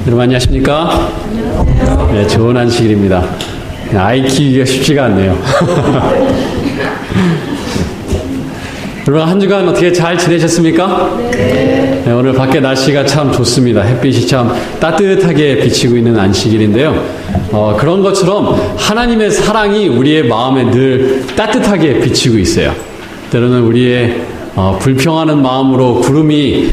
여러분 안녕하십니까? 네, 좋은 안식일입니다. 아이 키우기가 쉽지가 않네요. 여러분 한 주간 어떻게 잘 지내셨습니까? 네, 오늘 밖에 날씨가 참 좋습니다. 햇빛이 참 따뜻하게 비치고 있는 안식일인데요. 그런 것처럼 하나님의 사랑이 우리의 마음에 늘 따뜻하게 비치고 있어요. 때로는 우리의 불평하는 마음으로 구름이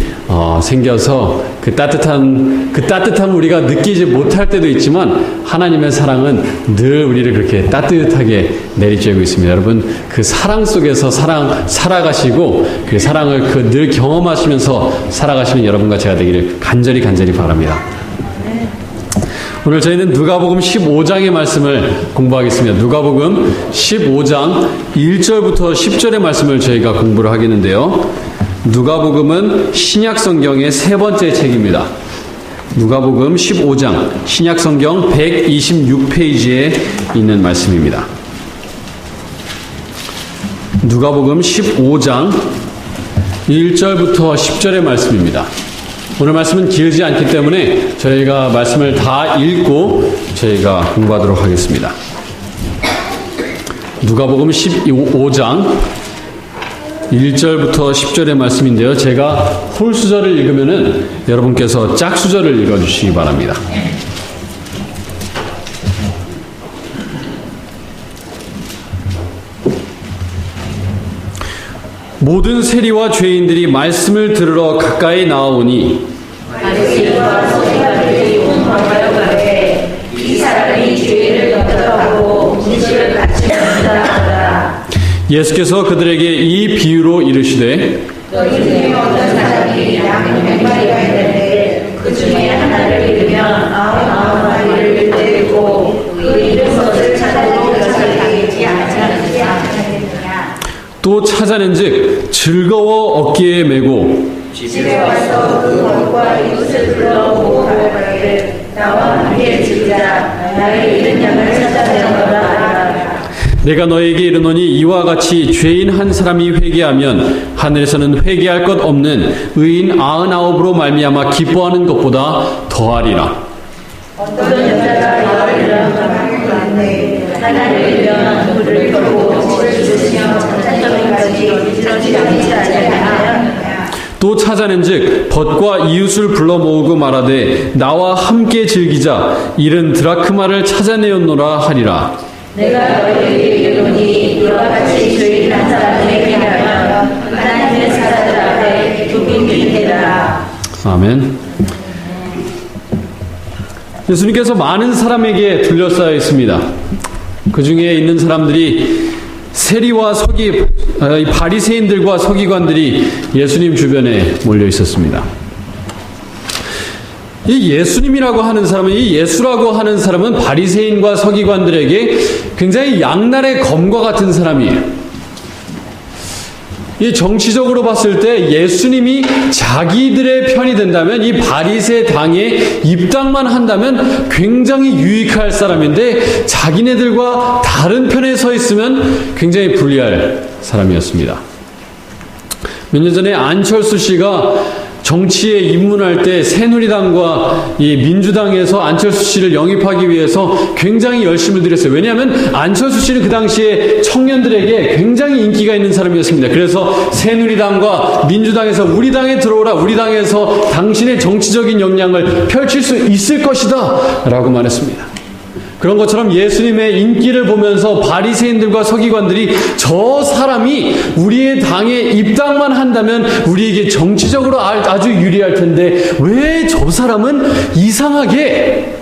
생겨서 그 따뜻함 우리가 느끼지 못할 때도 있지만 하나님의 사랑은 늘 우리를 그렇게 따뜻하게 내리쬐고 있습니다. 여러분 그 사랑 속에서 살아가시고 그 사랑을 늘 경험하시면서 살아가시는 여러분과 제가 되기를 간절히 바랍니다. 오늘 저희는 누가복음 15장의 말씀을 공부하겠습니다. 누가복음 15장 1절부터 10절의 말씀을 저희가 공부를 하겠는데요. 누가복음은 신약성경의 세 번째 책입니다. 누가복음 15장 신약성경 126페이지에 있는 말씀입니다. 누가복음 15장 1절부터 10절의 말씀입니다. 오늘 말씀은 길지 않기 때문에 저희가 말씀을 다 읽고 저희가 공부하도록 하겠습니다. 누가복음 15장 1절부터 10절의 말씀인데요. 제가 홀수절을 읽으면은 여러분께서 짝수절을 읽어주시기 바랍니다. 모든 세리와 죄인들이 말씀을 들으러 가까이 나아오니 이 사람이 죄를 용서하고 문제를 같이 한다. 예수께서 그들에게 이 비유로 이르시되 너희 중에 어떤 사람이 양 100마리가 있는데 마리를 떼고 그 잃은 것을 찾아낸 것을 당하지 않았느냐. 또 찾아낸즉 즐거워 어깨에 메고 집에 와서 그 벗과 이웃을 불러오고 가라사대 나와 함께 지자 나의 잃은 양을 찾아내어라 하라. 내가 너에게 이르노니 이와 같이 죄인 한 사람이 회개하면 하늘에서는 회개할 것 없는 의인 99으로 말미암아 기뻐하는 것보다 더하리라. 어떤 여자가 열이라는 가만히 왔네. 하나님의 일어난 불을 켜고 집을 주시며 천천히까지 이르지 않지 않느냐. 또 찾아낸즉 벗과 이웃을 불러 모으고 말하되 나와 함께 즐기자 이른 드라크마를 찾아내었노라 하리라. 내가 너희에게 이르노니 이와 같이 죄인 한 사람이 회개하면 하나님의 사자들 앞에 기쁨이 되리라. 아멘. 예수님께서 많은 사람에게 둘러싸여 있습니다. 그 중에 있는 사람들이 세리와 바리새인들과 서기관들이 예수님 주변에 몰려 있었습니다. 이 예수님이라고 하는 사람은, 이 예수라고 하는 사람은 바리새인과 서기관들에게 굉장히 양날의 검과 같은 사람이에요. 이 정치적으로 봤을 때 예수님이 자기들의 편이 된다면, 이 바리새 당에 입당만 한다면 굉장히 유익할 사람인데 자기네들과 다른 편에 서 있으면 굉장히 불리할 사람이었습니다. 몇 년 전에 안철수 씨가 정치에 입문할 때 새누리당과 이 민주당에서 안철수 씨를 영입하기 위해서 굉장히 열심을 들였어요. 왜냐하면 안철수 씨는 그 당시에 청년들에게 굉장히 인기가 있는 사람이었습니다. 그래서 새누리당과 민주당에서 우리 당에 들어오라, 우리 당에서 당신의 정치적인 역량을 펼칠 수 있을 것이다 라고 말했습니다. 그런 것처럼 예수님의 인기를 보면서 바리새인들과 서기관들이 저 사람이 우리의 당에 입당만 한다면 우리에게 정치적으로 아주 유리할 텐데 왜 저 사람은 이상하게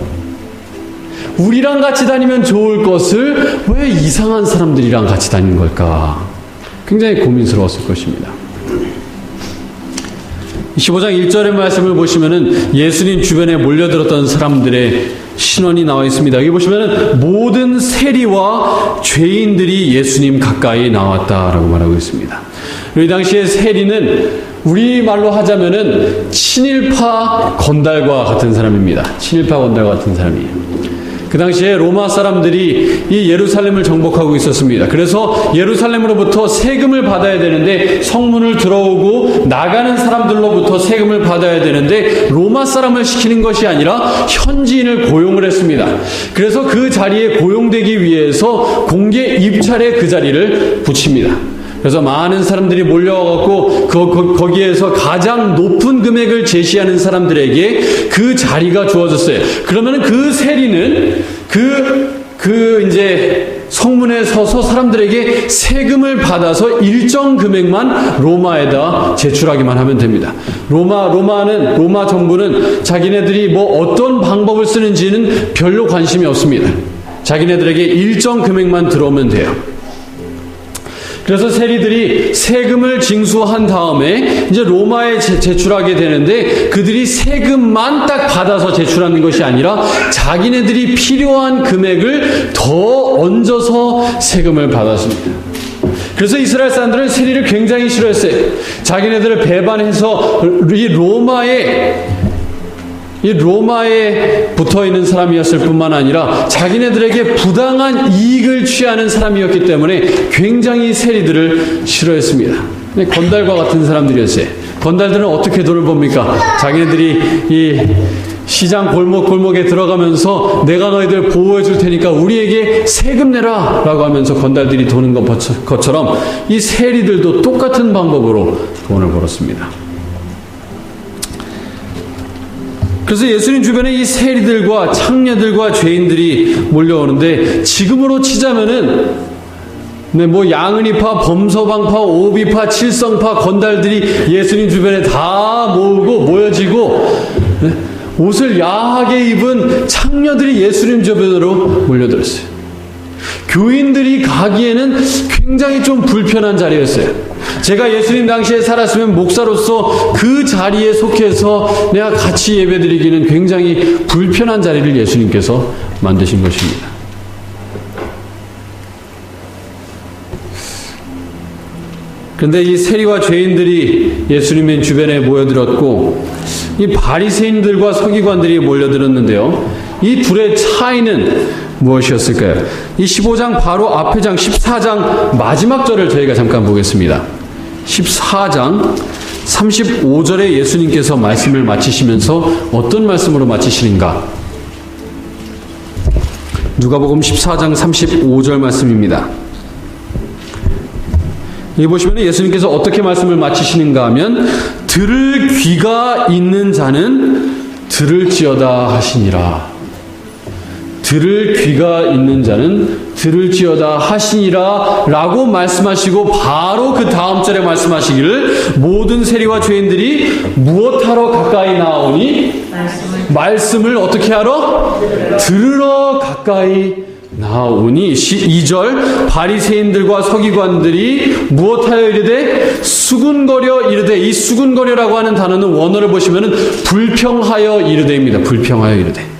우리랑 같이 다니면 좋을 것을 왜 이상한 사람들이랑 같이 다니는 걸까? 굉장히 고민스러웠을 것입니다. 15장 1절의 말씀을 보시면은 예수님 주변에 몰려들었던 사람들의 신원이 나와 있습니다. 여기 보시면은 모든 세리와 죄인들이 예수님 가까이 나왔다라고 말하고 있습니다. 이 당시에 세리는 우리말로 하자면은 친일파 건달과 같은 사람입니다. 친일파 건달 같은 사람이에요. 그 당시에 로마 사람들이 이 예루살렘을 정복하고 있었습니다. 그래서 예루살렘으로부터 세금을 받아야 되는데 성문을 들어오고 나가는 사람들로부터 세금을 받아야 되는데 로마 사람을 시키는 것이 아니라 현지인을 고용을 했습니다. 그래서 그 자리에 고용되기 위해서 공개 입찰에 그 자리를 붙입니다. 그래서 많은 사람들이 몰려와갖고 거기에서 가장 높은 금액을 제시하는 사람들에게 그 자리가 주어졌어요. 그러면 그 세리는 이제 성문에 서서 사람들에게 세금을 받아서 일정 금액만 로마에다 제출하기만 하면 됩니다. 로마 정부는 자기네들이 뭐 어떤 방법을 쓰는지는 별로 관심이 없습니다. 자기네들에게 일정 금액만 들어오면 돼요. 그래서 세리들이 세금을 징수한 다음에 이제 로마에 제출하게 되는데 그들이 세금만 딱 받아서 제출하는 것이 아니라 자기네들이 필요한 금액을 더 얹어서 세금을 받았습니다. 그래서 이스라엘 사람들은 세리를 굉장히 싫어했어요. 자기네들을 배반해서 이 로마에 붙어있는 사람이었을 뿐만 아니라 자기네들에게 부당한 이익을 취하는 사람이었기 때문에 굉장히 세리들을 싫어했습니다. 건달과 같은 사람들이었어요. 건달들은 어떻게 돈을 법니까? 자기네들이 이 시장 골목에 들어가면서 내가 너희들 보호해 줄 테니까 우리에게 세금 내라 라고 하면서 건달들이 도는 것처럼 이 세리들도 똑같은 방법으로 돈을 벌었습니다. 그래서 예수님 주변에 이 세리들과 창녀들과 죄인들이 몰려오는데 지금으로 치자면은 뭐 양은이파, 범서방파, 오비파, 칠성파 건달들이 예수님 주변에 다 모여지고 옷을 야하게 입은 창녀들이 예수님 주변으로 몰려들었어요. 교인들이 가기에는 굉장히 좀 불편한 자리였어요. 제가 예수님 당시에 살았으면 목사로서 그 자리에 속해서 내가 같이 예배드리기는 굉장히 불편한 자리를 예수님께서 만드신 것입니다. 그런데 이 세리와 죄인들이 예수님의 주변에 모여들었고 이 바리새인들과 서기관들이 몰려들었는데요. 이 둘의 차이는 무엇이었을까요? 이 15장 바로 앞의 장 14장 마지막 절을 저희가 잠깐 보겠습니다. 14장 35절에 예수님께서 말씀을 마치시면서 어떤 말씀으로 마치시는가? 누가복음 14장 35절 말씀입니다. 여기 보시면 예수님께서 어떻게 말씀을 마치시는가 하면 들을 귀가 있는 자는 들을지어다 하시니라. 들을 귀가 있는 자는 들을지어다 하시니라 라고 말씀하시고 바로 그 다음 절에 말씀하시기를 모든 세리와 죄인들이 무엇하러 가까이 나오니? 말씀을 어떻게 하러? 들으러 가까이 나오니. 2절 바리새인들과 서기관들이 무엇하여 이르되? 수군거려 이르되. 이 수군거려라고 하는 단어는 원어를 보시면 불평하여 이르되입니다. 불평하여 이르되.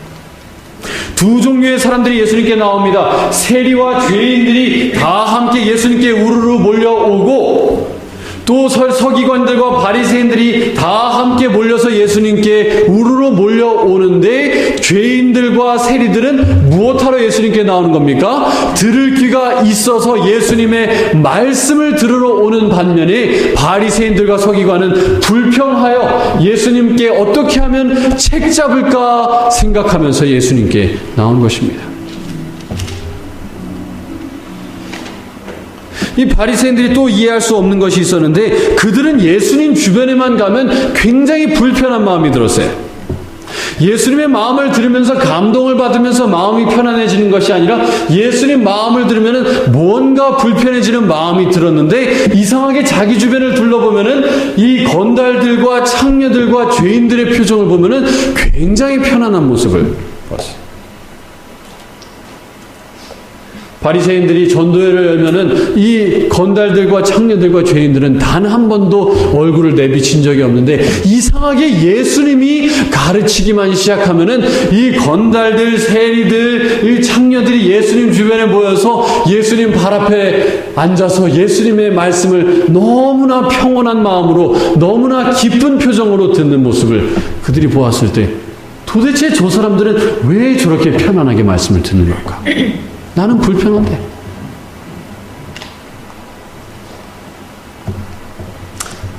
두 종류의 사람들이 예수님께 나옵니다. 세리와 죄인들이 다 함께 예수님께 우르르 몰려오고 또 서기관들과 바리새인들이 다 함께 몰려서 예수님께 우르르 몰려오는데 죄인들과 세리들은 무엇하러 예수님께 나오는 겁니까? 들을 귀가 있어서 예수님의 말씀을 들으러 오는 반면에 바리새인들과 서기관은 불평하여 예수님께 어떻게 하면 책 잡을까 생각하면서 예수님께 나온 것입니다. 이 바리새인들이 또 이해할 수 없는 것이 있었는데 그들은 예수님 주변에만 가면 굉장히 불편한 마음이 들었어요. 예수님의 마음을 들으면서 감동을 받으면서 마음이 편안해지는 것이 아니라 예수님 마음을 들으면 뭔가 불편해지는 마음이 들었는데 이상하게 자기 주변을 둘러보면 이 건달들과 창녀들과 죄인들의 표정을 보면 굉장히 편안한 모습을 봤어요. 바리새인들이 전도회를 열면은 이 건달들과 창녀들과 죄인들은 단 한 번도 얼굴을 내비친 적이 없는데 이상하게 예수님이 가르치기만 시작하면은 이 건달들, 세리들, 이 창녀들이 예수님 주변에 모여서 예수님 발 앞에 앉아서 예수님의 말씀을 너무나 평온한 마음으로 너무나 기쁜 표정으로 듣는 모습을 그들이 보았을 때 도대체 저 사람들은 왜 저렇게 편안하게 말씀을 듣는 걸까? 나는 불편한데.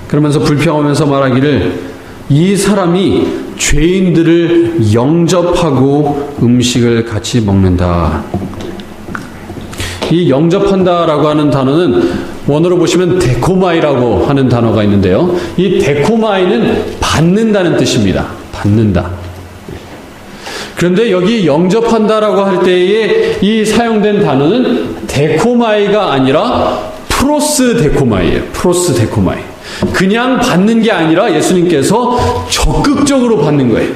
그러면서 불평하면서 말하기를 이 사람이 죄인들을 영접하고 음식을 같이 먹는다. 이 영접한다라고 하는 단어는 원어로 보시면 데코마이라고 하는 단어가 있는데요. 이 데코마이는 받는다는 뜻입니다. 받는다. 그런데 여기 영접한다라고 할 때에 이 사용된 단어는 데코마이가 아니라 프로스 데코마이예요. 프로스 데코마이. 그냥 받는 게 아니라 예수님께서 적극적으로 받는 거예요.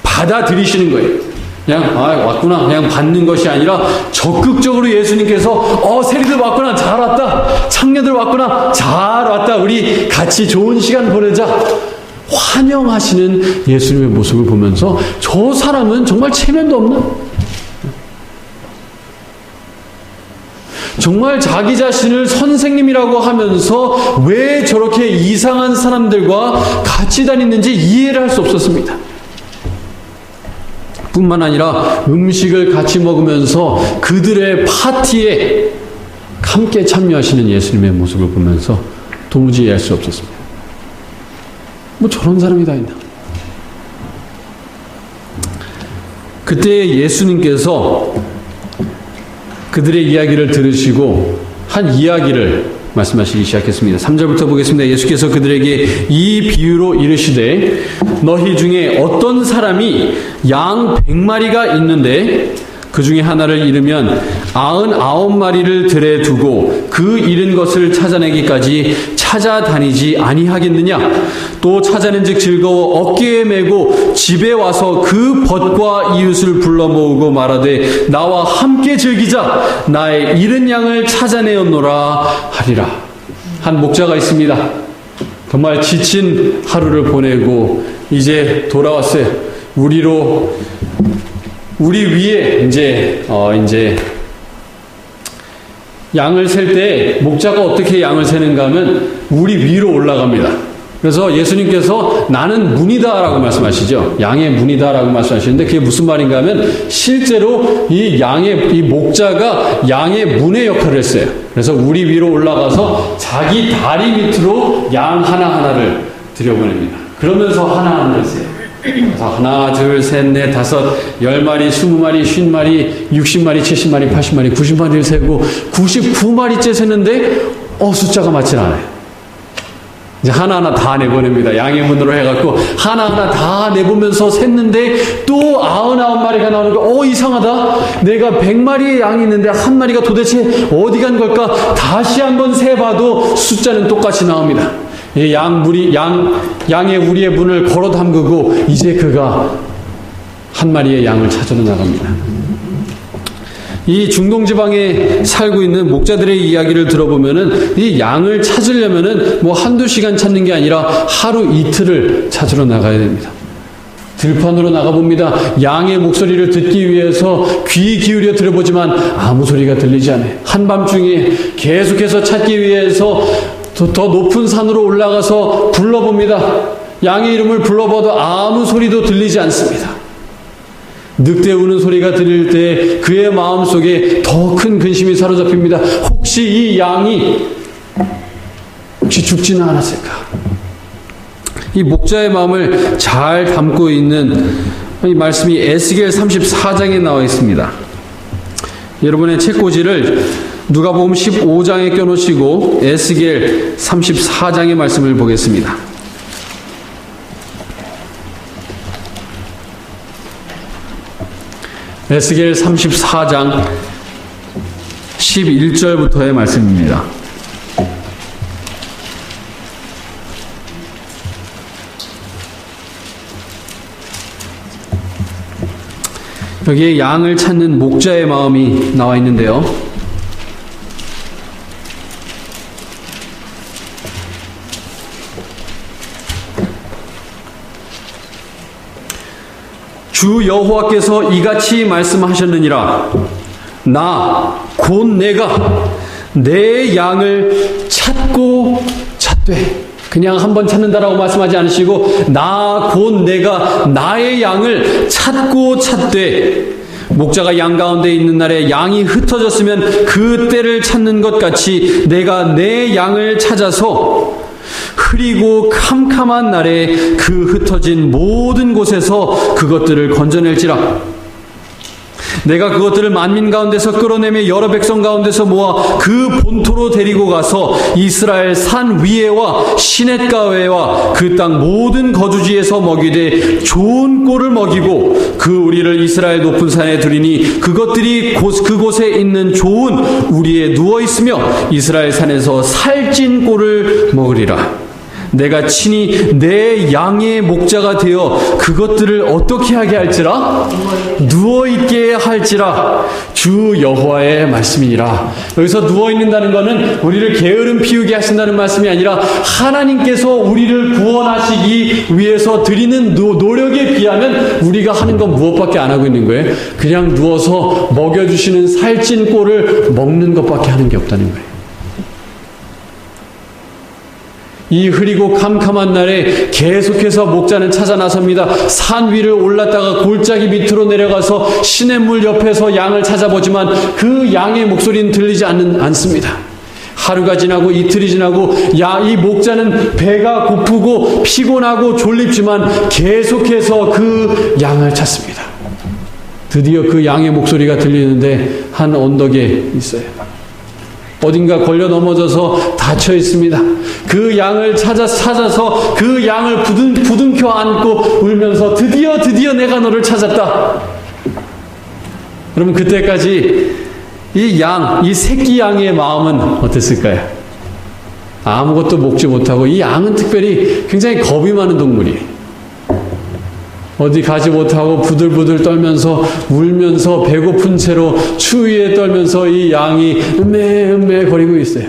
받아들이시는 거예요. 그냥 왔구나 그냥 받는 것이 아니라 적극적으로 예수님께서 세리들 왔구나 잘 왔다. 창녀들 왔구나 잘 왔다. 우리 같이 좋은 시간 보내자. 환영하시는 예수님의 모습을 보면서 저 사람은 정말 체면도 없나? 정말 자기 자신을 선생님이라고 하면서 왜 저렇게 이상한 사람들과 같이 다니는지 이해를 할 수 없었습니다. 뿐만 아니라 음식을 같이 먹으면서 그들의 파티에 함께 참여하시는 예수님의 모습을 보면서 도무지 이해할 수 없었습니다. 뭐 저런 사람이 다 있나? 그때 예수님께서 그들의 이야기를 들으시고 한 이야기를 말씀하시기 시작했습니다. 3절부터 보겠습니다. 예수께서 그들에게 이 비유로 이르시되 너희 중에 어떤 사람이 양 100마리가 있는데 그 중에 하나를 잃으면 99마리를 들에 두고 그 잃은 것을 찾아내기까지 찾아다니지 아니하겠느냐? 또 찾아낸즉 즐거워 어깨에 메고 집에 와서 그 벗과 이웃을 불러 모으고 말하되 나와 함께 즐기자. 나의 잃은 양을 찾아내었노라 하리라. 한 목자가 있습니다. 정말 지친 하루를 보내고 이제 돌아왔어요. 우리 위에 이제 양을 셀 때 목자가 어떻게 양을 세는가 하면 우리 위로 올라갑니다. 그래서 예수님께서 나는 문이다라고 말씀하시죠. 양의 문이다라고 말씀하시는데 그게 무슨 말인가 하면 실제로 이 목자가 양의 문의 역할을 했어요. 그래서 우리 위로 올라가서 자기 다리 밑으로 양 하나하나를 들여보냅니다. 그러면서 하나하나를 세요. 그래서 하나, 둘, 셋, 넷, 다섯, 10마리, 20마리, 50마리, 60마리, 70마리, 80마리, 90마리를 세고 99마리째 세는데 숫자가 맞질 않아요. 이제 하나하나 다 내보냅니다. 양의 문으로 해갖고 하나하나 다 내보면서 샜는데 또 99마리가 나오는 거 이상하다. 내가 100마리의 양이 있는데 한 마리가 도대체 어디 간 걸까? 다시 한번 세봐도 숫자는 똑같이 나옵니다. 양의 우리의 문을 걸어 담그고 이제 그가 한 마리의 양을 찾으러 나갑니다. 이 중동 지방에 살고 있는 목자들의 이야기를 들어보면은 이 양을 찾으려면은 뭐 한두 시간 찾는 게 아니라 하루 이틀을 찾으러 나가야 됩니다. 들판으로 나가봅니다. 양의 목소리를 듣기 위해서 귀 기울여 들어보지만 아무 소리가 들리지 않아요. 한밤중에 계속해서 찾기 위해서 더 높은 산으로 올라가서 불러봅니다. 양의 이름을 불러봐도 아무 소리도 들리지 않습니다. 늑대 우는 소리가 들릴 때 그의 마음속에 더 큰 근심이 사로잡힙니다. 혹시 이 양이 죽지는 않았을까? 이 목자의 마음을 잘 담고 있는 이 말씀이 에스겔 34장에 나와 있습니다. 여러분의 책꽂이를 누가복음 15장에 껴놓으시고 에스겔 34장의 말씀을 보겠습니다. 에스겔 34장 11절부터의 말씀입니다. 여기에 양을 찾는 목자의 마음이 나와 있는데요. 주 여호와께서 이같이 말씀하셨느니라. 나 곧 내가 내 양을 찾고 찾되. 그냥 한번 찾는다라고 말씀하지 않으시고 나 곧 내가 나의 양을 찾고 찾되. 목자가 양 가운데 있는 날에 양이 흩어졌으면 그 때를 찾는 것 같이 내가 내 양을 찾아서 흐리고 캄캄한 날에 그 흩어진 모든 곳에서 그것들을 건져낼지라. 내가 그것들을 만민 가운데서 끌어내며 여러 백성 가운데서 모아 그 본토로 데리고 가서 이스라엘 산 위에와 시냇가에와 그 땅 모든 거주지에서 먹이되 좋은 꼴을 먹이고 그 우리를 이스라엘 높은 산에 두리니 그것들이 그곳에 있는 좋은 우리에 누워있으며 이스라엘 산에서 살찐 꼴을 먹으리라. 내가 친히 내 양의 목자가 되어 그것들을 어떻게 하게 할지라? 누워있게 할지라. 주 여호와의 말씀이니라. 여기서 누워있는다는 것은 우리를 게으름 피우게 하신다는 말씀이 아니라 하나님께서 우리를 구원하시기 위해서 드리는 노력에 비하면 우리가 하는 건 무엇밖에 안 하고 있는 거예요? 그냥 누워서 먹여주시는 살찐 꼴을 먹는 것밖에 하는 게 없다는 거예요. 이 흐리고 캄캄한 날에 계속해서 목자는 찾아 나섭니다. 산 위를 올랐다가 골짜기 밑으로 내려가서 시냇물 옆에서 양을 찾아보지만 그 양의 목소리는 들리지 않습니다. 하루가 지나고 이틀이 지나고 이 목자는 배가 고프고 피곤하고 졸립지만 계속해서 그 양을 찾습니다. 드디어 그 양의 목소리가 들리는데 한 언덕에 있어요. 어딘가 걸려 넘어져서 닫혀 있습니다. 그 양을 찾아서 그 양을 부둥켜 안고 울면서 드디어 내가 너를 찾았다. 그러면 그때까지 이 새끼 양의 마음은 어땠을까요? 아무것도 먹지 못하고, 이 양은 특별히 굉장히 겁이 많은 동물이에요. 어디 가지 못하고 부들부들 떨면서 울면서 배고픈 채로 추위에 떨면서 이 양이 음메 거리고 있어요.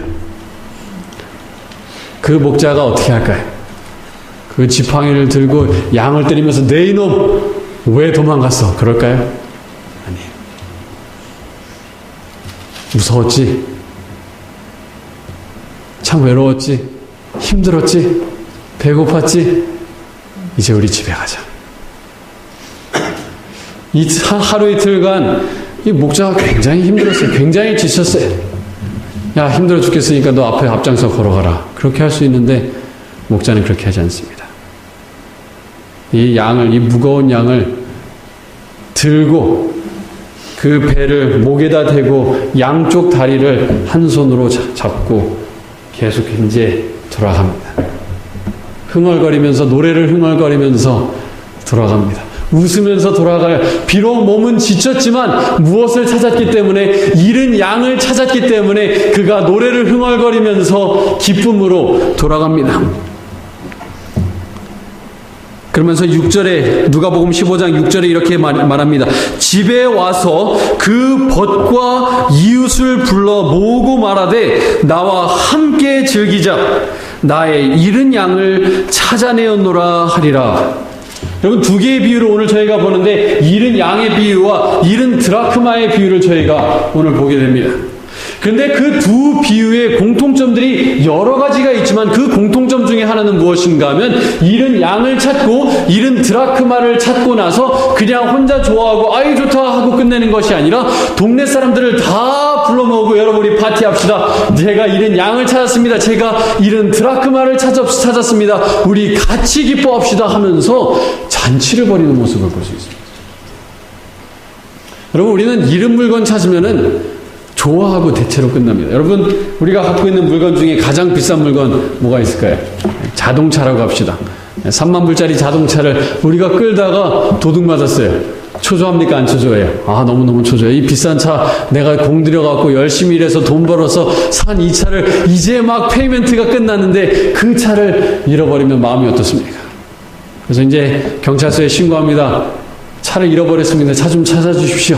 그 목자가 어떻게 할까요? 그 지팡이를 들고 양을 때리면서 내 이놈 왜 도망갔어? 그럴까요? 아니에요. 무서웠지? 참 외로웠지? 힘들었지? 배고팠지? 이제 우리 집에 가자. 이 하루 이틀간 이 목자가 굉장히 힘들었어요. 굉장히 지쳤어요. 야, 힘들어 죽겠으니까 너 앞에 앞장서 걸어가라. 그렇게 할 수 있는데 목자는 그렇게 하지 않습니다. 이 무거운 양을 들고 그 배를 목에다 대고 양쪽 다리를 한 손으로 잡고 계속 이제 돌아갑니다. 흥얼거리면서 노래를 흥얼거리면서 돌아갑니다. 웃으면서 돌아가요. 비록 몸은 지쳤지만 무엇을 찾았기 때문에 잃은 양을 찾았기 때문에 그가 노래를 흥얼거리면서 기쁨으로 돌아갑니다. 그러면서 6절에 누가복음 15장 6절에 이렇게 말합니다. 집에 와서 그 벗과 이웃을 불러 모으고 말하되 나와 함께 즐기자. 나의 잃은 양을 찾아내었노라 하리라. 여러분, 두 개의 비유를 오늘 저희가 보는데 잃은 양의 비유와 잃은 드라크마의 비유를 저희가 오늘 보게 됩니다. 그런데 그 두 비유의 공통점들이 여러 가지가 있지만 그 공통점 중에 하나는 무엇인가 하면 잃은 양을 찾고 잃은 드라크마를 찾고 나서 그냥 혼자 좋아하고 아이 좋다 하고 끝내는 것이 아니라 동네 사람들을 다 불러 모으고 여러분 우리 파티합시다. 제가 잃은 양을 찾았습니다. 제가 잃은 드라크마를 찾았습니다. 우리 같이 기뻐합시다 하면서 잔치를 벌이는 모습을 볼 수 있습니다. 여러분, 우리는 잃은 물건 찾으면은 좋아하고 대체로 끝납니다. 여러분, 우리가 갖고 있는 물건 중에 가장 비싼 물건 뭐가 있을까요? 자동차라고 합시다. 3만 불짜리 자동차를 우리가 끌다가 도둑 맞았어요. 초조합니까? 안 초조해요? 아, 너무너무 초조해요. 이 비싼 차 내가 공들여갖고 열심히 일해서 돈 벌어서 산 이 차를 이제 막 페이먼트가 끝났는데 그 차를 잃어버리면 마음이 어떻습니까? 그래서 이제 경찰서에 신고합니다. 차를 잃어버렸습니다. 차 좀 찾아주십시오.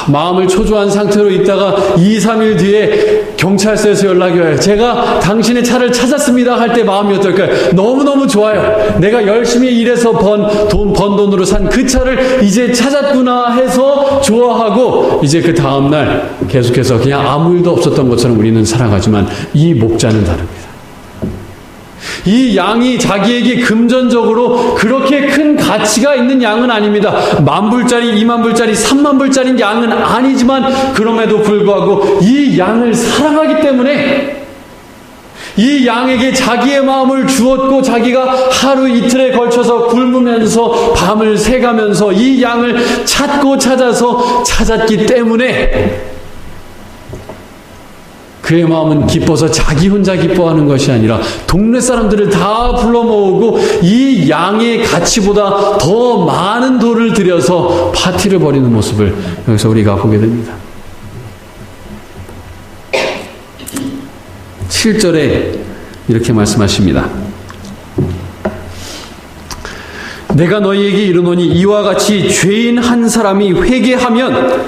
마음을 초조한 상태로 있다가 2, 3일 뒤에 경찰서에서 연락이 와요. 제가 당신의 차를 찾았습니다 할 때 마음이 어떨까요? 너무너무 좋아요. 내가 열심히 일해서 번 돈으로 산 그 차를 이제 찾았구나 해서 좋아하고 이제 그 다음날 계속해서 그냥 아무 일도 없었던 것처럼 우리는 살아가지만 이 목자는 다릅니다. 이 양이 자기에게 금전적으로 그렇게 큰 가치가 있는 양은 아닙니다. 10,000불짜리, 20,000불짜리, 30,000불짜리 양은 아니지만 그럼에도 불구하고 이 양을 사랑하기 때문에 이 양에게 자기의 마음을 주었고 자기가 하루 이틀에 걸쳐서 굶으면서 밤을 새가면서 이 양을 찾고 찾아서 찾았기 때문에 그의 마음은 기뻐서 자기 혼자 기뻐하는 것이 아니라 동네 사람들을 다 불러 모으고 이 양의 가치보다 더 많은 돈을 들여서 파티를 벌이는 모습을 여기서 우리가 보게 됩니다. 7절에 이렇게 말씀하십니다. 내가 너희에게 이르노니 이와 같이 죄인 한 사람이 회개하면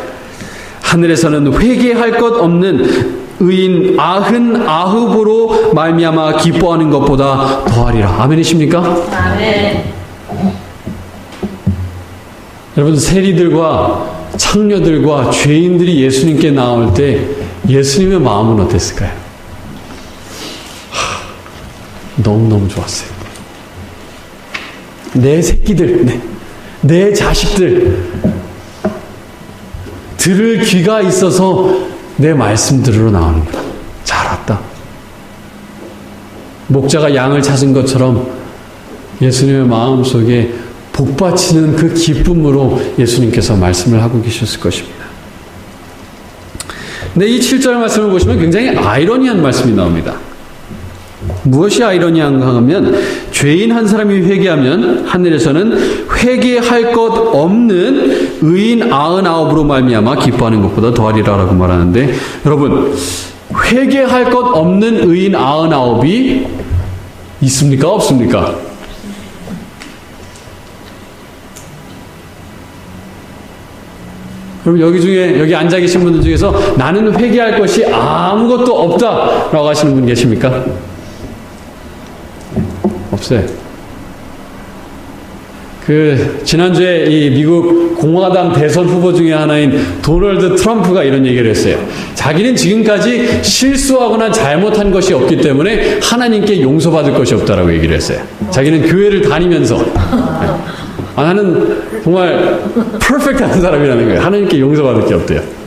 하늘에서는 회개할 것 없는 의인 99으로 말미암아 기뻐하는 것보다 더하리라. 아멘이십니까? 아멘. 여러분, 세리들과 창녀들과 죄인들이 예수님께 나올 때 예수님의 마음은 어땠을까요? 너무너무 좋았어요. 내 새끼들, 내 자식들 들을 귀가 있어서 내 말씀 들으러 나오는구나. 잘 왔다. 목자가 양을 찾은 것처럼 예수님의 마음속에 복받치는 그 기쁨으로 예수님께서 말씀을 하고 계셨을 것입니다. 근데 이 7절 말씀을 보시면 굉장히 아이러니한 말씀이 나옵니다. 무엇이 아이러니한가 하면 죄인 한 사람이 회개하면 하늘에서는 회개할 것 없는 의인 99으로 말미암아 기뻐하는 것보다 더하리라라고 말하는데, 여러분, 회개할 것 없는 의인 99이 있습니까? 없습니까? 그럼 여기 앉아 계신 분들 중에서 나는 회개할 것이 아무것도 없다라고 하시는 분 계십니까? 없어요. 지난주에 이 미국 공화당 대선 후보 중에 하나인 도널드 트럼프가 이런 얘기를 했어요. 자기는 지금까지 실수하거나 잘못한 것이 없기 때문에 하나님께 용서받을 것이 없다라고 얘기를 했어요. 자기는 교회를 다니면서 나는 정말 퍼펙트한 사람이라는 거예요. 하나님께 용서받을 게 없대요.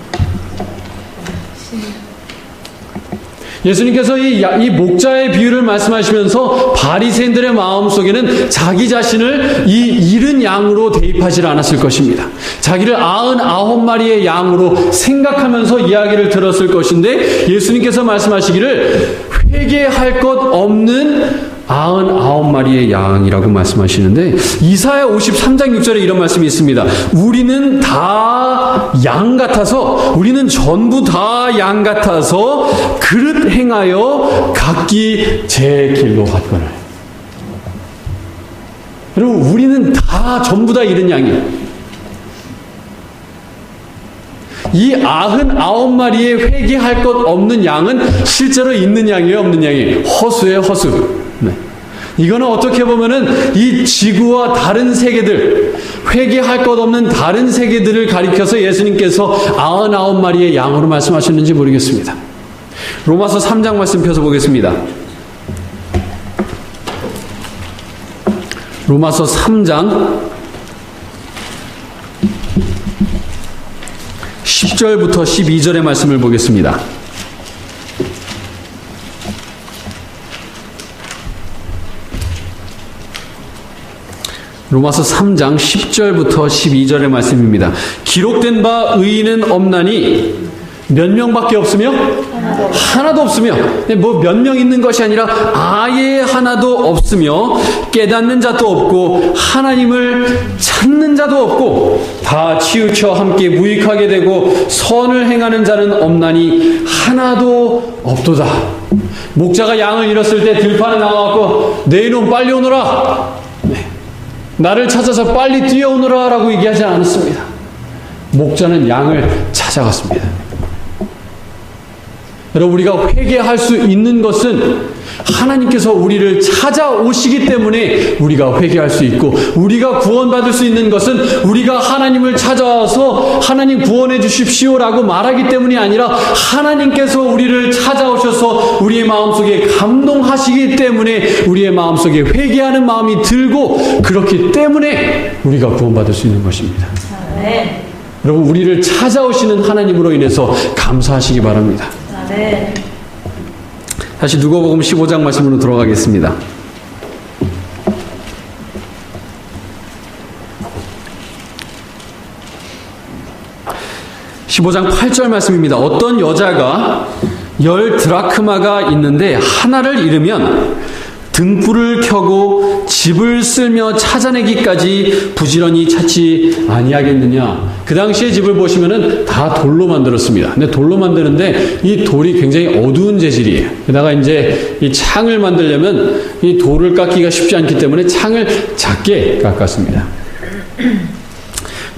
예수님께서 이 목자의 비유를 말씀하시면서 바리새인들의 마음속에는 자기 자신을 이 잃은 양으로 대입하지 않았을 것입니다. 자기를 99마리의 양으로 생각하면서 이야기를 들었을 것인데 예수님께서 말씀하시기를 회개할 것 없는 99마리의 양이라고 말씀하시는데 이사야 53장 6절에 이런 말씀이 있습니다. 우리는 다 양 같아서 우리는 전부 다 양 같아서 그릇 행하여 각기 제 길로 갔거늘. 여러분 우리는 다 전부 다 잃은 양이에요. 이 99마리의 회개할 것 없는 양은 실제로 있는 양이에요, 없는 양이에요? 허수예요, 허수. 네. 이거는 어떻게 보면은 이 지구와 다른 세계들, 회개할 것 없는 다른 세계들을 가리켜서 예수님께서 99마리의 양으로 말씀하셨는지 모르겠습니다. 로마서 3장 말씀 펴서 보겠습니다. 로마서 3장 10절부터 12절의 말씀을 보겠습니다. 로마서 3장 10절부터 12절의 말씀입니다. 기록된 바 의인은 없나니 몇 명밖에 없으며 하나도 없으며 뭐 몇 명 있는 것이 아니라 아예 하나도 없으며 깨닫는 자도 없고 하나님을 찾는 자도 없고 다 치우쳐 함께 무익하게 되고 선을 행하는 자는 없나니 하나도 없도다. 목자가 양을 잃었을 때 들판에 나와갖고 내 이놈 빨리 오너라, 나를 찾아서 빨리 뛰어오너라 라고 얘기하지 않았습니다. 목자는 양을 찾아갔습니다. 여러분 우리가 회개할 수 있는 것은 하나님께서 우리를 찾아오시기 때문에 우리가 회개할 수 있고, 우리가 구원받을 수 있는 것은 우리가 하나님을 찾아와서 하나님 구원해 주십시오라고 말하기 때문이 아니라 하나님께서 우리를 찾아오셔서 우리의 마음속에 감동하시기 때문에 우리의 마음속에 회개하는 마음이 들고 그렇기 때문에 우리가 구원받을 수 있는 것입니다. 네. 여러분 우리를 찾아오시는 하나님으로 인해서 감사하시기 바랍니다. 네. 다시 누가복음 15장 말씀으로 들어가겠습니다. (15장 8절) 말씀입니다. 어떤 여자가 10 드라크마가 있는데 하나를 잃으면 등불을 켜고 집을 쓸며 찾아내기까지 부지런히 찾지 아니하겠느냐. 그 당시에 집을 보시면은 다 돌로 만들었습니다. 근데 돌로 만드는데 이 돌이 굉장히 어두운 재질이에요. 게다가 이제 이 창을 만들려면 이 돌을 깎기가 쉽지 않기 때문에 창을 작게 깎았습니다.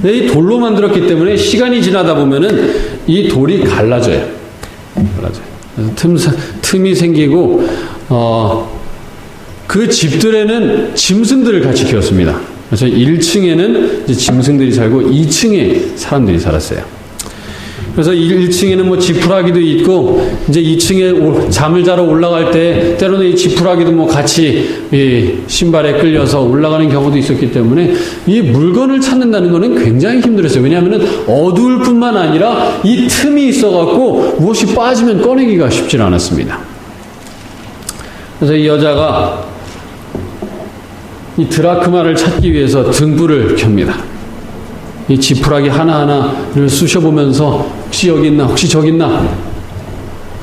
근데 이 돌로 만들었기 때문에 시간이 지나다 보면은 이 돌이 갈라져요. 그래서 틈이 생기고 그 집들에는 짐승들을 같이 키웠습니다. 그래서 1층에는 이제 짐승들이 살고 2층에 사람들이 살았어요. 그래서 1층에는 뭐 지푸라기도 있고, 이제 2층에 잠을 자러 올라갈 때 때로는 이 지푸라기도 뭐 같이 이 신발에 끌려서 올라가는 경우도 있었기 때문에 이 물건을 찾는다는 거는 굉장히 힘들었어요. 왜냐하면 어두울 뿐만 아니라 이 틈이 있어갖고 무엇이 빠지면 꺼내기가 쉽지 않았습니다. 그래서 이 여자가 이 드라크마를 찾기 위해서 등불을 켭니다. 이 지푸라기 하나하나를 쑤셔보면서 혹시 여기 있나, 혹시 저기 있나,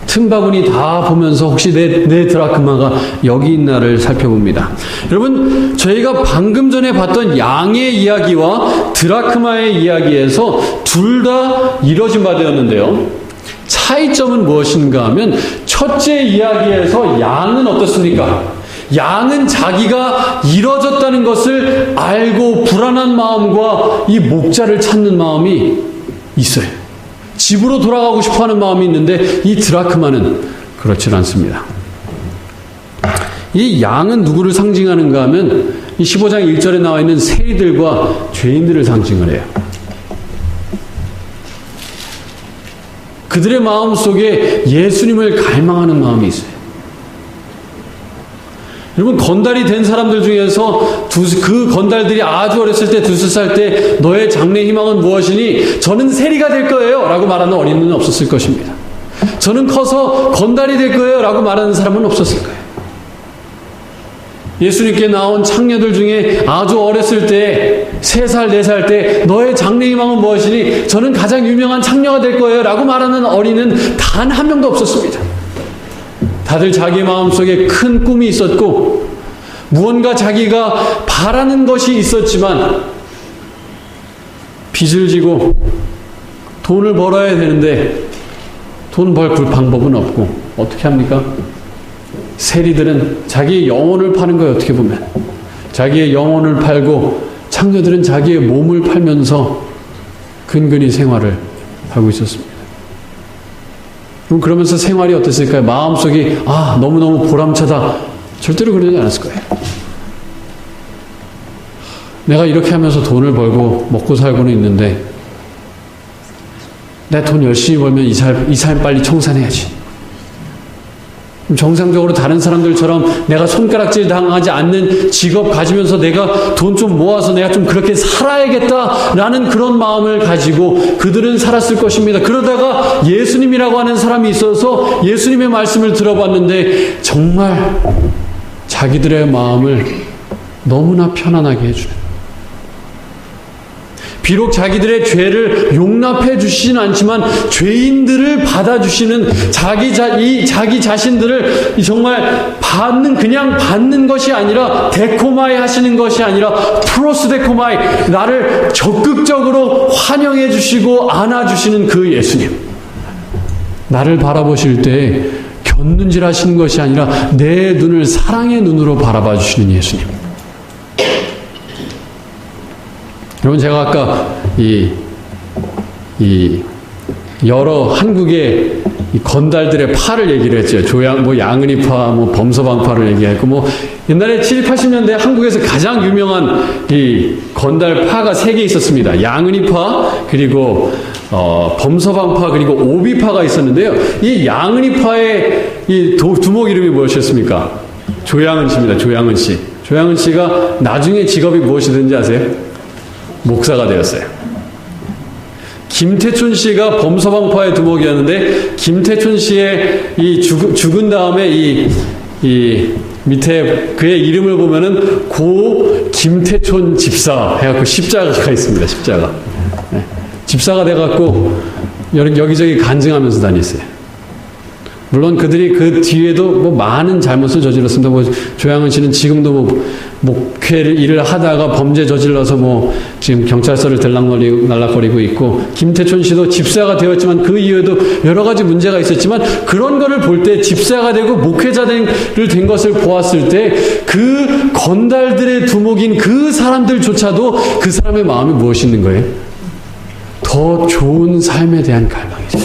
틈바구니 다 보면서 혹시 내 드라크마가 여기 있나를 살펴봅니다. 여러분, 저희가 방금 전에 봤던 양의 이야기와 드라크마의 이야기에서 둘 다 이뤄진 바 되었는데요. 차이점은 무엇인가 하면 첫째 이야기에서 양은 어떻습니까? 양은 자기가 잃어졌다는 것을 알고 불안한 마음과 이 목자를 찾는 마음이 있어요. 집으로 돌아가고 싶어하는 마음이 있는데 이 드라크마는 그렇지 않습니다. 이 양은 누구를 상징하는가 하면 이 15장 1절에 나와 있는 세리들과 죄인들을 상징을 해요. 그들의 마음 속에 예수님을 갈망하는 마음이 있어요. 여러분, 건달이 된 사람들 중에서 그 건달들이 아주 어렸을 때 2살 때 너의 장래 희망은 무엇이니? 저는 세리가 될 거예요 라고 말하는 어린이는 없었을 것입니다. 저는 커서 건달이 될 거예요 라고 말하는 사람은 없었을 거예요. 예수님께 나온 창녀들 중에 아주 어렸을 때 3살, 4살 때 너의 장래 희망은 무엇이니? 저는 가장 유명한 창녀가 될 거예요 라고 말하는 어린이는 단 한 명도 없었습니다. 다들 자기 마음속에 큰 꿈이 있었고 무언가 자기가 바라는 것이 있었지만 빚을 지고 돈을 벌어야 되는데 돈 벌 방법은 없고 어떻게 합니까? 세리들은 자기의 영혼을 파는 거예요. 어떻게 보면 자기의 영혼을 팔고 창녀들은 자기의 몸을 팔면서 근근히 생활을 하고 있었습니다. 그럼 그러면서 생활이 어땠을까요? 마음속이 너무너무 보람차다. 절대로 그러지 않았을 거예요. 내가 이렇게 하면서 돈을 벌고 먹고 살고는 있는데 내가 돈 열심히 벌면 이 삶 빨리 청산해야지. 정상적으로 다른 사람들처럼 내가 손가락질 당하지 않는 직업 가지면서 내가 돈 좀 모아서 내가 좀 그렇게 살아야겠다라는 그런 마음을 가지고 그들은 살았을 것입니다. 그러다가 예수님이라고 하는 사람이 있어서 예수님의 말씀을 들어봤는데 정말 자기들의 마음을 너무나 편안하게 해주는, 비록 자기들의 죄를 용납해 주시진 않지만 죄인들을 받아주시는 자기 자신들을 정말 그냥 받는 것이 아니라 데코마이 하시는 것이 아니라 프로스 데코마이, 나를 적극적으로 환영해 주시고 안아주시는 그 예수님. 나를 바라보실 때 곁눈질 하시는 것이 아니라 내 눈을 사랑의 눈으로 바라봐 주시는 예수님. 여러분, 제가 아까 여러 한국의 이 건달들의 파를 얘기를 했죠. 양은이파, 범서방파를 얘기했고, 옛날에 70, 80년대 한국에서 가장 유명한 이 건달파가 3개 있었습니다. 양은이파, 그리고 범서방파, 그리고 오비파가 있었는데요. 이 양은이파의 이 두목 이름이 무엇이었습니까? 조양은 씨입니다. 조양은 씨. 조양은 씨가 나중에 직업이 무엇이든지 아세요? 목사가 되었어요. 김태춘 씨가 범서방파의 두목이었는데, 김태춘 씨의 이 죽은 다음에 이 밑에 그의 이름을 보면은 고 김태춘 집사 해갖고 십자가가 있습니다. 십자가. 네. 집사가 돼갖고 여기저기 간증하면서 다녔어요. 물론 그들이 그 뒤에도 많은 잘못을 저질렀습니다. 조양은 씨는 지금도 목회를 일을 하다가 범죄 저질러서 지금 경찰서를 들락거리고 있고, 김태춘 씨도 집사가 되었지만 그 이후에도 여러 가지 문제가 있었지만, 그런 거를 볼 때 집사가 되고 목회자를 된 것을 보았을 때 그 건달들의 두목인 그 사람들조차도 그 사람의 마음에 무엇이 있는 거예요? 더 좋은 삶에 대한 갈망이죠.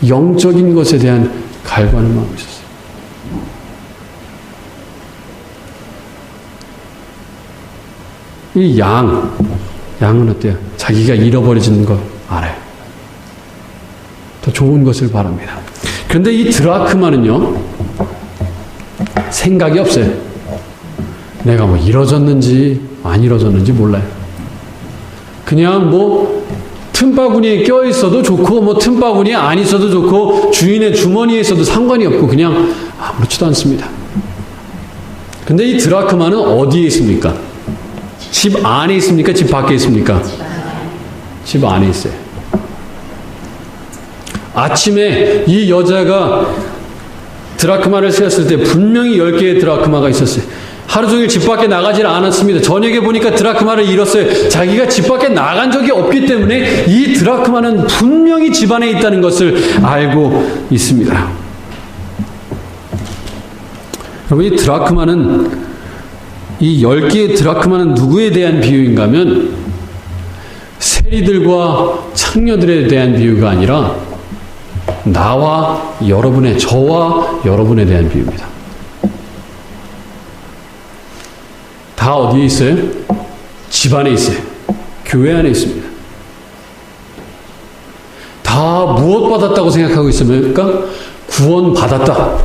영적인 것에 대한 갈구하는 마음이 있었어요. 이 양은 어때요? 자기가 잃어버려지는 거 알아요. 더 좋은 것을 바랍니다. 그런데 이 드라크마는요, 생각이 없어요. 내가 이뤄졌는지 안 이뤄졌는지 몰라요. 그냥 틈바구니에 껴있어도 좋고, 틈바구니에 안 있어도 좋고, 주인의 주머니에 있어도 상관이 없고, 그냥 아무렇지도 않습니다. 근데 이 드라크마는 어디에 있습니까? 집 안에 있습니까? 집 밖에 있습니까? 집 안에 있어요. 아침에 이 여자가 드라크마를 세었을 때 분명히 10개의 드라크마가 있었어요. 하루 종일 집 밖에 나가질 않았습니다. 저녁에 보니까 드라크마를 잃었어요. 자기가 집 밖에 나간 적이 없기 때문에 이 드라크마는 분명히 집 안에 있다는 것을 알고 있습니다. 여러분, 이 드라크마는, 이 10개의 드라크마는 누구에 대한 비유인가 하면 세리들과 창녀들에 대한 비유가 아니라 저와 여러분에 대한 비유입니다. 다 어디에 있어요? 집 안에 있어요. 교회 안에 있습니다. 다 무엇 받았다고 생각하고 있습니까? 구원 받았다.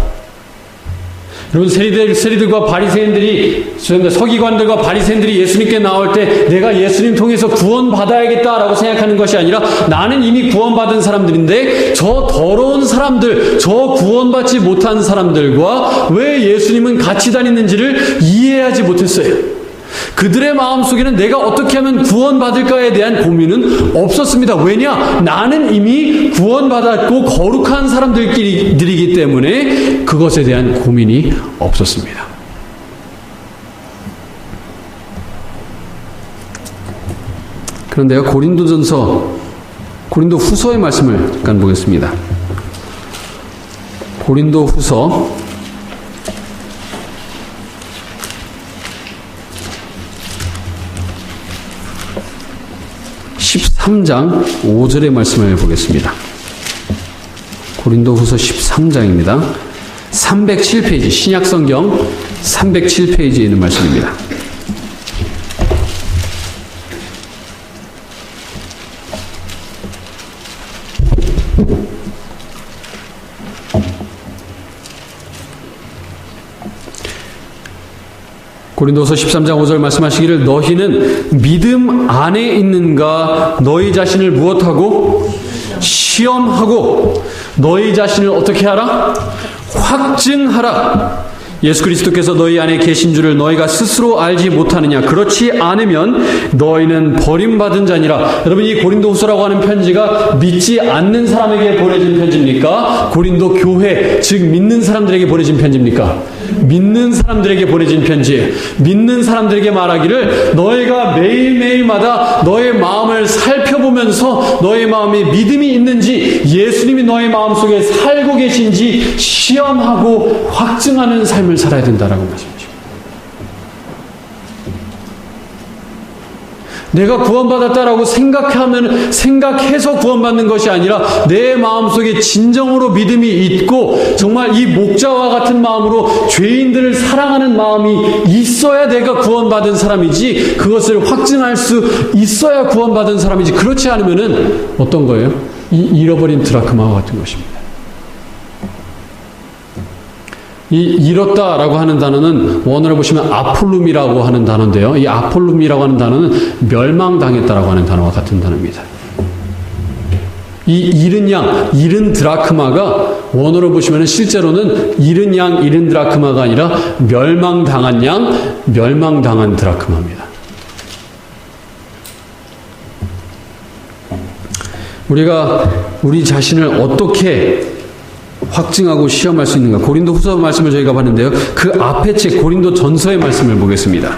여러분, 세리들과 바리새인들이, 서기관들과 바리새인들이 예수님께 나올 때 내가 예수님 통해서 구원 받아야겠다라고 생각하는 것이 아니라 나는 이미 구원받은 사람들인데 저 더러운 사람들, 저 구원받지 못한 사람들과 왜 예수님은 같이 다니는지를 이해하지 못했어요. 그들의 마음속에는 내가 어떻게 하면 구원받을까에 대한 고민은 없었습니다. 왜냐? 나는 이미 구원받았고 거룩한 사람들이기 때문에 그것에 대한 고민이 없었습니다. 그런데요, 고린도 후서의 말씀을 잠깐 보겠습니다. 고린도 후서 13장 5절의 말씀을 보겠습니다. 고린도후서 13장입니다. 307페이지, 신약성경 307페이지에 있는 말씀입니다. 고린도서 13장 5절 말씀하시기를 너희는 믿음 안에 있는가 너희 자신을 무엇하고? 시험하고 너희 자신을 어떻게 하라? 확증하라. 예수 그리스도께서 너희 안에 계신 줄을 너희가 스스로 알지 못하느냐? 그렇지 않으면 너희는 버림받은 자니라. 여러분, 이 고린도후서라고 하는 편지가 믿지 않는 사람에게 보내진 편지입니까? 고린도 교회, 즉 믿는 사람들에게 보내진 편지입니까? 믿는 사람들에게 보내진 편지예요. 믿는 사람들에게 말하기를 너희가 매일매일마다 너의 마음을 살펴보면서 너의 마음에 믿음이 있는지, 예수님이 너의 마음속에 살고 계신지 시험하고 확증하는 삶을 살아야 된다라고 말씀하십니다. 내가 구원받았다라고 생각해서 구원받는 것이 아니라 내 마음속에 진정으로 믿음이 있고 정말 이 목자와 같은 마음으로 죄인들을 사랑하는 마음이 있어야 내가 구원받은 사람이지, 그것을 확증할 수 있어야 구원받은 사람이지, 그렇지 않으면은 어떤 거예요? 잃어버린 드라크마와 같은 것입니다. 이 잃었다라고 하는 단어는 원어를 보시면 아폴룸이라고 하는 단어인데요. 이 아폴룸이라고 하는 단어는 멸망당했다라고 하는 단어와 같은 단어입니다. 이 잃은 양, 잃은 드라크마가 원어로 보시면 실제로는 잃은 양, 잃은 드라크마가 아니라 멸망당한 양, 멸망당한 드라크마입니다. 우리가 우리 자신을 어떻게 확증하고 시험할 수 있는가? 고린도후서 말씀을 저희가 봤는데요. 그 앞에 책 고린도전서의 말씀을 보겠습니다.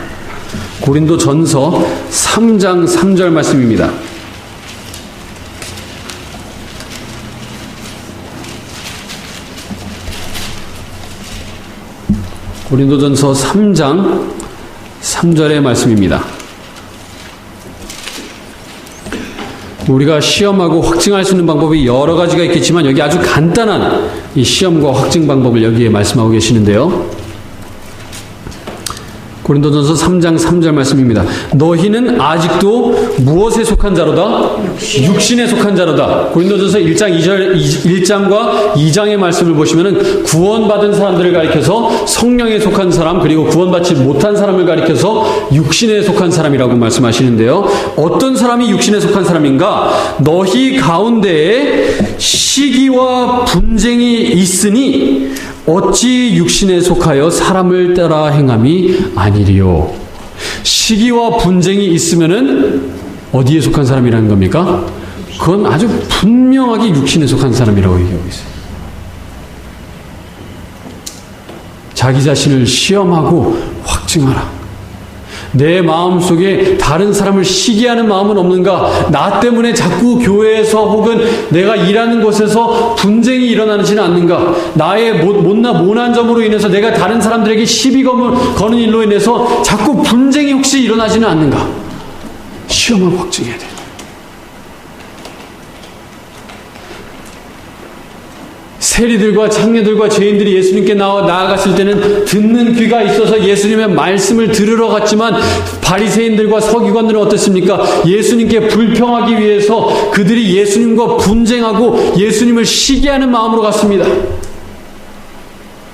고린도전서 3장 3절 말씀입니다. 고린도전서 3장 3절의 말씀입니다. 우리가 시험하고 확증할 수 있는 방법이 여러 가지가 있겠지만 여기 아주 간단한 이 시험과 확증 방법을 여기에 말씀하고 계시는데요. 고린도전서 3장 3절 말씀입니다. 너희는 아직도 무엇에 속한 자로다? 육신에 속한 자로다. 고린도전서 1장과 2장의 말씀을 보시면은 구원받은 사람들을 가리켜서 성령에 속한 사람, 그리고 구원받지 못한 사람을 가리켜서 육신에 속한 사람이라고 말씀하시는데요. 어떤 사람이 육신에 속한 사람인가? 너희 가운데에 시기와 분쟁이 있으니 어찌 육신에 속하여 사람을 따라 행함이 아니리요. 시기와 분쟁이 있으면은 어디에 속한 사람이라는 겁니까? 그건 아주 분명하게 육신에 속한 사람이라고 얘기하고 있어요. 자기 자신을 시험하고 확증하라. 내 마음속에 다른 사람을 시기하는 마음은 없는가? 나 때문에 자꾸 교회에서 혹은 내가 일하는 곳에서 분쟁이 일어나지는 않는가? 나의 모난 점으로 인해서 내가 다른 사람들에게 시비 거는 일로 인해서 자꾸 분쟁이 혹시 일어나지는 않는가? 시험하고 확증해야 돼. 세리들과 창녀들과 죄인들이 예수님께 나아갔을 때는 듣는 귀가 있어서 예수님의 말씀을 들으러 갔지만 바리새인들과 서기관들은 어떻습니까? 예수님께 불평하기 위해서 그들이 예수님과 분쟁하고 예수님을 시기하는 마음으로 갔습니다.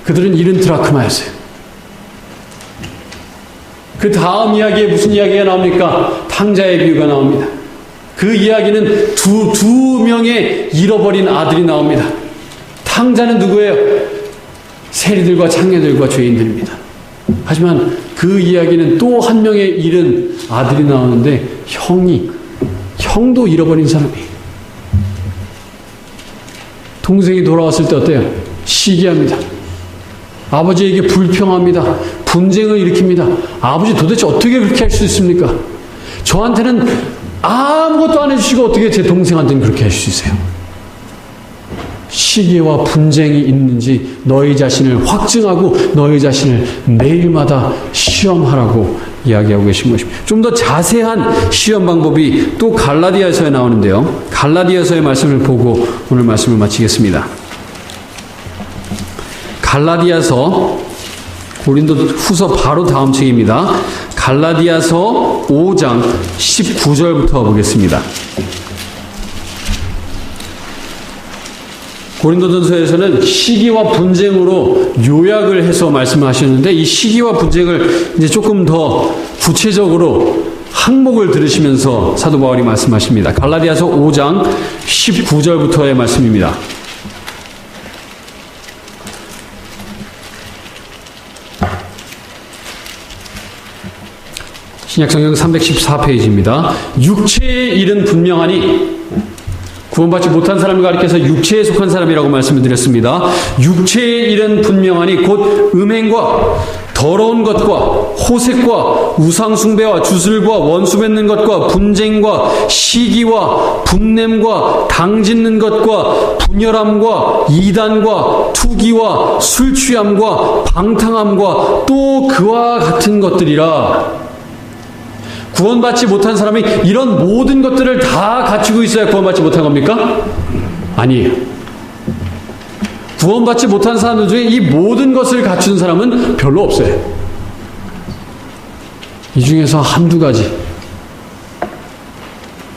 그들은 이른 드라크마였어요. 그 다음 이야기에 무슨 이야기가 나옵니까? 탕자의 비유가 나옵니다. 그 이야기는 두 명의 잃어버린 아들이 나옵니다. 탕자는 누구예요? 세리들과 창녀들과 죄인들입니다. 하지만 그 이야기는 또 한 명의 잃은 아들이 나오는데 형도 잃어버린 사람이에요. 동생이 돌아왔을 때 어때요? 시기합니다. 아버지에게 불평합니다. 분쟁을 일으킵니다. 아버지 도대체 어떻게 그렇게 할 수 있습니까? 저한테는 아무것도 안 해주시고 어떻게 제 동생한테는 그렇게 할 수 있어요? 시기와 분쟁이 있는지 너희 자신을 확증하고 너희 자신을 매일마다 시험하라고 이야기하고 계신 것입니다. 좀 더 자세한 시험 방법이 또 갈라디아서에 나오는데요. 갈라디아서의 말씀을 보고 오늘 말씀을 마치겠습니다. 갈라디아서 고린도 후서 바로 다음 책입니다. 갈라디아서 5장 19절부터 보겠습니다. 고린도전서에서는 시기와 분쟁으로 요약을 해서 말씀하셨는데 이 시기와 분쟁을 이제 조금 더 구체적으로 항목을 들으시면서 사도 바울이 말씀하십니다. 갈라디아서 5장 19절부터의 말씀입니다. 신약성경 314페이지입니다. 육체의 일은 분명하니 구원받지 못한 사람을 가리켜서 육체에 속한 사람이라고 말씀을 드렸습니다. 육체의 일은 분명하니 곧 음행과 더러운 것과 호색과 우상숭배와 주술과 원수 맺는 것과 분쟁과 시기와 분냄과 당짓는 것과 분열함과 이단과 투기와 술취함과 방탕함과 또 그와 같은 것들이라. 구원받지 못한 사람이 이런 모든 것들을 다 갖추고 있어야 구원받지 못한 겁니까? 아니에요. 구원받지 못한 사람들 중에 이 모든 것을 갖춘 사람은 별로 없어요. 이 중에서 한두 가지.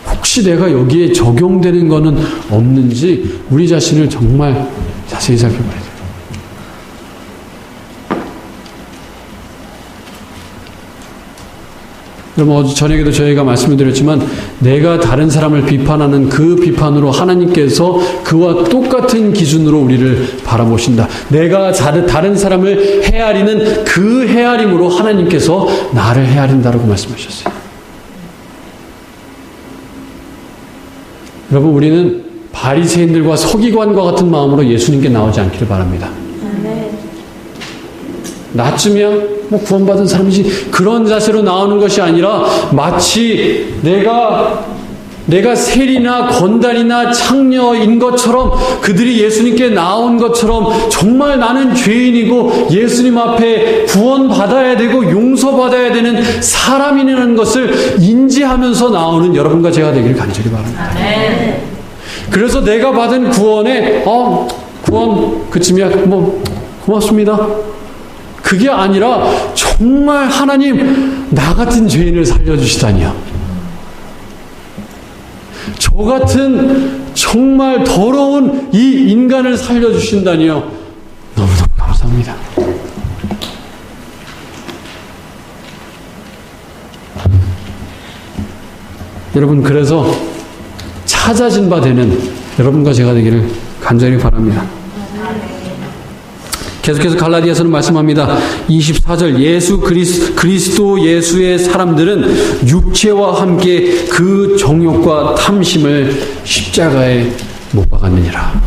혹시 내가 여기에 적용되는 거는 없는지 우리 자신을 정말 자세히 살펴봐야 돼요. 여러분, 어제 저녁에도 저희가 말씀을 드렸지만 내가 다른 사람을 비판하는 그 비판으로 하나님께서 그와 똑같은 기준으로 우리를 바라보신다. 내가 다른 사람을 헤아리는 그 헤아림으로 하나님께서 나를 헤아린다라고 말씀하셨어요. 여러분, 우리는 바리새인들과 서기관과 같은 마음으로 예수님께 나오지 않기를 바랍니다. 나쯤이야 뭐 구원받은 사람이지 그런 자세로 나오는 것이 아니라 마치 내가 세리나 건달이나 창녀인 것처럼 그들이 예수님께 나온 것처럼 정말 나는 죄인이고 예수님 앞에 구원받아야 되고 용서받아야 되는 사람이라는 것을 인지하면서 나오는 여러분과 제가 되기를 간절히 바랍니다. 그래서 내가 받은 구원에 구원 그쯤이야 뭐 고맙습니다. 그게 아니라 정말 하나님 나 같은 죄인을 살려주시다니요. 저 같은 정말 더러운 이 인간을 살려주신다니요. 너무너무 감사합니다. 여러분, 그래서 찾아진 바 되는 여러분과 제가 되기를 간절히 바랍니다. 계속해서 갈라디아서는 말씀합니다. 24절 예수 그리스도 예수의 사람들은 육체와 함께 그 정욕과 탐심을 십자가에 못 박았느니라.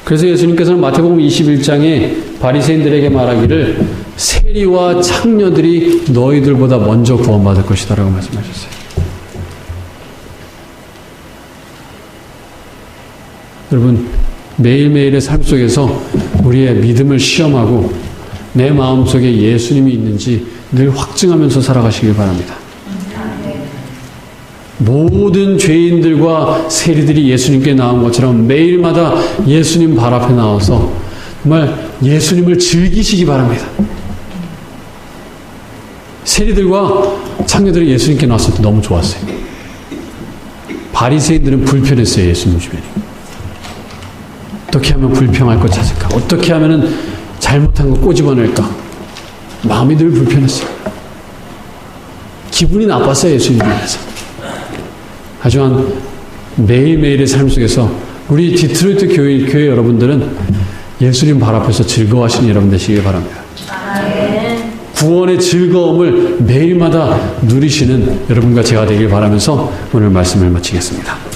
그래서 예수님께서는 마태복음 21장에 바리새인들에게 말하기를 세리와 창녀들이 너희들보다 먼저 구원받을 것이다 라고 말씀하셨어요. 여러분, 매일매일의 삶 속에서 우리의 믿음을 시험하고 내 마음속에 예수님이 있는지 늘 확증하면서 살아가시길 바랍니다. 모든 죄인들과 세리들이 예수님께 나온 것처럼 매일마다 예수님 발 앞에 나와서 정말 예수님을 즐기시기 바랍니다. 세리들과 창녀들이 예수님께 나왔을 때 너무 좋았어요. 바리새인들은 불편했어요. 예수님 주변이. 어떻게 하면 불평할 것 찾을까? 어떻게 하면 잘못한 거 꼬집어낼까? 마음이 늘 불편했어요. 기분이 나빴어요. 예수님 앞에서. 하지만 매일매일의 삶 속에서 우리 디트로이트 교회 여러분들은 예수님 발 앞에서 즐거워하시는 여러분 되시길 바랍니다. 구원의 즐거움을 매일마다 누리시는 여러분과 제가 되길 바라면서 오늘 말씀을 마치겠습니다.